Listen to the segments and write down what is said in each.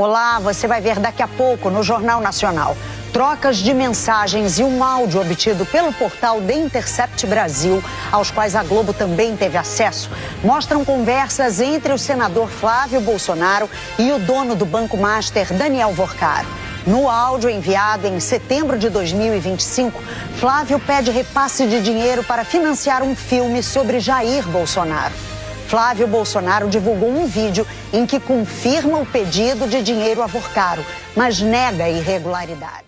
Olá, você vai ver daqui a pouco no Jornal Nacional. Trocas de mensagens e um áudio obtido pelo portal The Intercept Brasil, aos quais a Globo também teve acesso, mostram conversas entre o senador Flávio Bolsonaro e o dono do Banco Master, Daniel Vorcaro. No áudio enviado em setembro de 2025, Flávio pede repasse de dinheiro para financiar um filme sobre Jair Bolsonaro. Flávio Bolsonaro divulgou um vídeo em que confirma o pedido de dinheiro a Vorcaro, mas nega a irregularidade.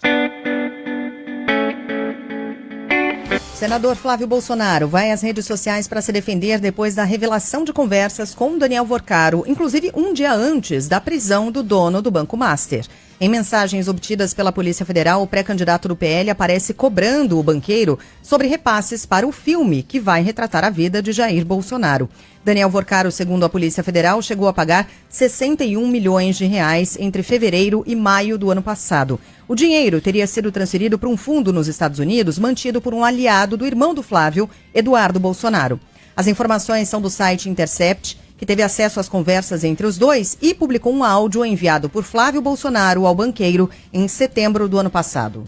Senador Flávio Bolsonaro vai às redes sociais para se defender depois da revelação de conversas com Daniel Vorcaro, inclusive um dia antes da prisão do dono do Banco Master. Em mensagens obtidas pela Polícia Federal, o pré-candidato do PL aparece cobrando o banqueiro sobre repasses para o filme que vai retratar a vida de Jair Bolsonaro. Daniel Vorcaro, segundo a Polícia Federal, chegou a pagar 61 milhões de reais entre fevereiro e maio do ano passado. O dinheiro teria sido transferido para um fundo nos Estados Unidos, mantido por um aliado do irmão do Flávio, Eduardo Bolsonaro. As informações são do site Intercept, que teve acesso às conversas entre os dois e publicou um áudio enviado por Flávio Bolsonaro ao banqueiro em setembro do ano passado.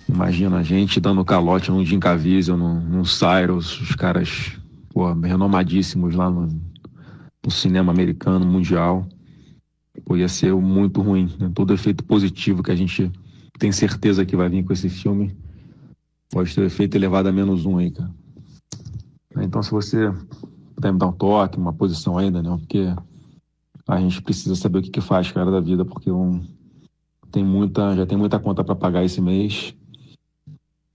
Imagina a gente dando calote num Jim Caviezel, num Cyrus, os caras renomadíssimos lá no cinema americano, mundial. Ia ser muito ruim, né? Todo efeito positivo que a gente tem certeza que vai vir com esse filme pode ter efeito elevado a -1 aí, cara. Então, se você puder me dar um toque, uma posição ainda, né? Porque a gente precisa saber o que faz, cara, da vida, porque já tem muita conta para pagar esse mês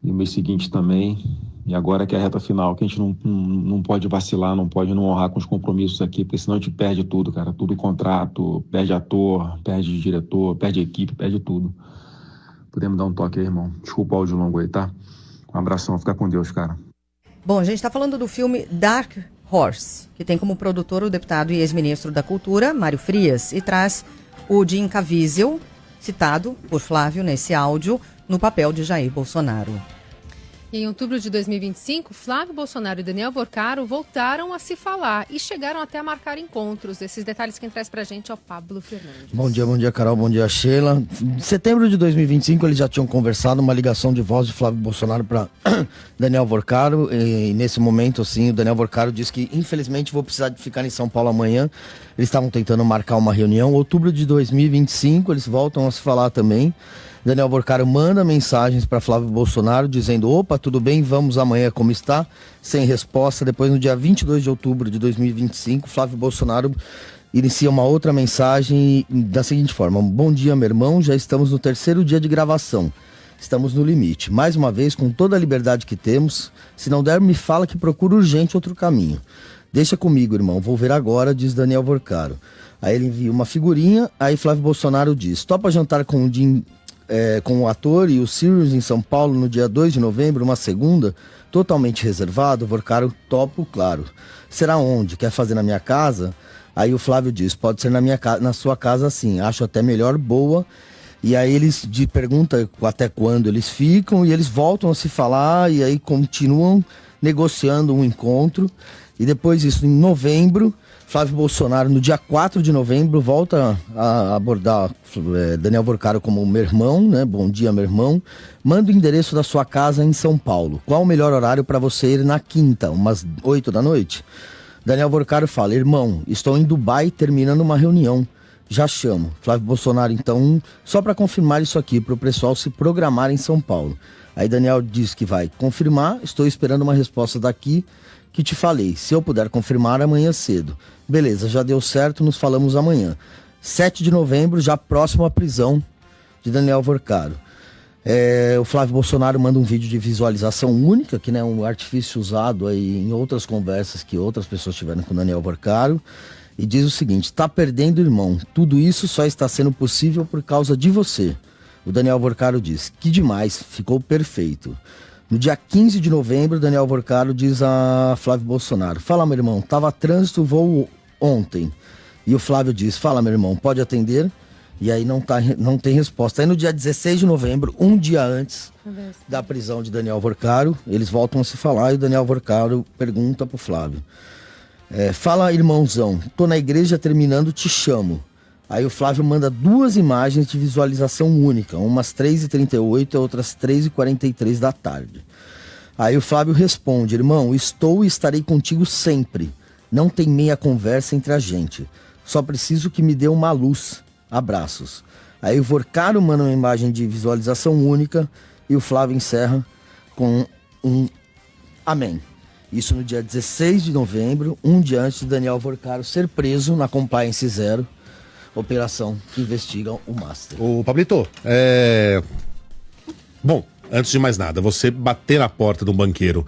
e o mês seguinte também. E agora que é a reta final, que a gente não pode vacilar, não pode não honrar com os compromissos aqui, porque senão a gente perde tudo, cara. Tudo contrato, perde ator, perde diretor, perde equipe, perde tudo. Podemos dar um toque aí, irmão? Desculpa o áudio longo aí, tá? Um abração, fica com Deus, cara. Bom, a gente está falando do filme Dark Horse, que tem como produtor o deputado e ex-ministro da Cultura, Mário Frias, e traz o Jim Caviezel, citado por Flávio nesse áudio, no papel de Jair Bolsonaro. E em outubro de 2025, Flávio Bolsonaro e Daniel Vorcaro voltaram a se falar e chegaram até a marcar encontros. Esses detalhes quem traz pra gente é o Pablo Fernandes. Bom dia, Carol, bom dia, Sheila. Em setembro de 2025, eles já tinham conversado, uma ligação de voz de Flávio Bolsonaro para Daniel Vorcaro. E nesse momento, assim, o Daniel Vorcaro disse que, infelizmente, vou precisar de ficar em São Paulo amanhã. Eles estavam tentando marcar uma reunião. Em outubro de 2025, eles voltam a se falar também. Daniel Vorcaro manda mensagens para Flávio Bolsonaro dizendo: opa, tudo bem, vamos amanhã, como está? Sem resposta. Depois, no dia 22 de outubro de 2025, Flávio Bolsonaro inicia uma outra mensagem da seguinte forma: bom dia, meu irmão, já estamos no 3º dia de gravação. Estamos no limite. Mais uma vez, com toda a liberdade que temos, se não der, me fala que procura urgente outro caminho. Deixa comigo, irmão, vou ver agora, diz Daniel Vorcaro. Aí ele envia uma figurinha, aí Flávio Bolsonaro diz: topa jantar com o Jim... com o ator e o Sirius em São Paulo no dia 2 de novembro, uma segunda, totalmente reservado. Vorcaro: topo, claro. Será onde? Quer fazer na minha casa? Aí o Flávio diz: pode ser na sua casa sim, acho até melhor, boa. E aí eles perguntam até quando eles ficam e eles voltam a se falar e aí continuam negociando um encontro. E depois disso, em novembro, Flávio Bolsonaro, no dia 4 de novembro, volta a abordar Daniel Vorcaro como meu irmão, né? Bom dia, meu irmão. Manda o endereço da sua casa em São Paulo. Qual o melhor horário para você ir na quinta, umas 8 da noite? Daniel Vorcaro fala: irmão, estou em Dubai terminando uma reunião. Já chamo. Flávio Bolsonaro, então, só para confirmar isso aqui, para o pessoal se programar em São Paulo. Aí Daniel diz que vai confirmar, estou esperando uma resposta daqui que te falei. Se eu puder confirmar, amanhã cedo. Beleza, já deu certo, nos falamos amanhã. 7 de novembro, já próximo à prisão de Daniel Vorcaro. O Flávio Bolsonaro manda um vídeo de visualização única, que é um artifício usado aí em outras conversas que outras pessoas tiveram com Daniel Vorcaro, e diz o seguinte: tá perdendo, irmão. Tudo isso só está sendo possível por causa de você. O Daniel Vorcaro diz: que demais, ficou perfeito. No dia 15 de novembro, Daniel Vorcaro diz a Flávio Bolsonaro: fala, meu irmão, tava trânsito, voo ontem. E o Flávio diz: fala, meu irmão, pode atender? E aí não tem resposta. Aí no dia 16 de novembro, um dia antes da prisão de Daniel Vorcaro, eles voltam a se falar e o Daniel Vorcaro pergunta pro Flávio: fala, irmãozão, tô na igreja terminando, te chamo. Aí o Flávio manda 2 imagens de visualização única, umas 3h38 e outras 3h43 da tarde. Aí o Flávio responde: irmão, estou e estarei contigo sempre. Não tem meia conversa entre a gente. Só preciso que me dê uma luz. Abraços. Aí o Vorcaro manda uma imagem de visualização única e o Flávio encerra com um amém. Isso no dia 16 de novembro, um dia antes de Daniel Vorcaro ser preso na Compliance Zero, operação que investiga o Master. Ô, Pablito, Bom, antes de mais nada, você bater na porta de um banqueiro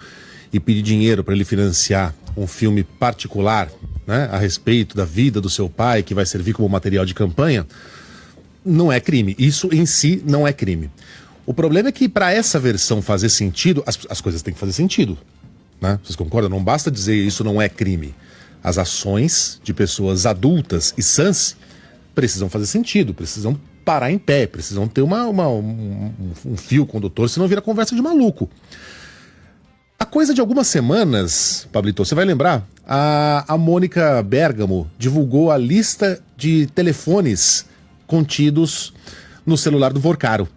e pedir dinheiro para ele financiar um filme particular, né, a respeito da vida do seu pai, que vai servir como material de campanha, não é crime. Isso em si não é crime. O problema é que para essa versão fazer sentido, as coisas têm que fazer sentido, né? Vocês concordam? Não basta dizer isso não é crime. As ações de pessoas adultas e sãs precisam fazer sentido, precisam parar em pé, precisam ter um fio condutor, senão vira conversa de maluco. Há coisa de algumas semanas, Pablito, você vai lembrar, a Mônica Bergamo divulgou a lista de telefones contidos no celular do Vorcaro.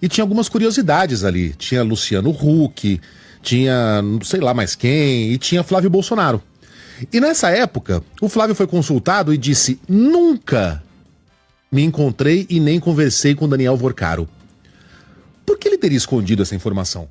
E tinha algumas curiosidades ali. Tinha Luciano Huck, tinha não sei lá mais quem, e tinha Flávio Bolsonaro. E nessa época, o Flávio foi consultado e disse: nunca me encontrei e nem conversei com Daniel Vorcaro. Por que ele teria escondido essa informação?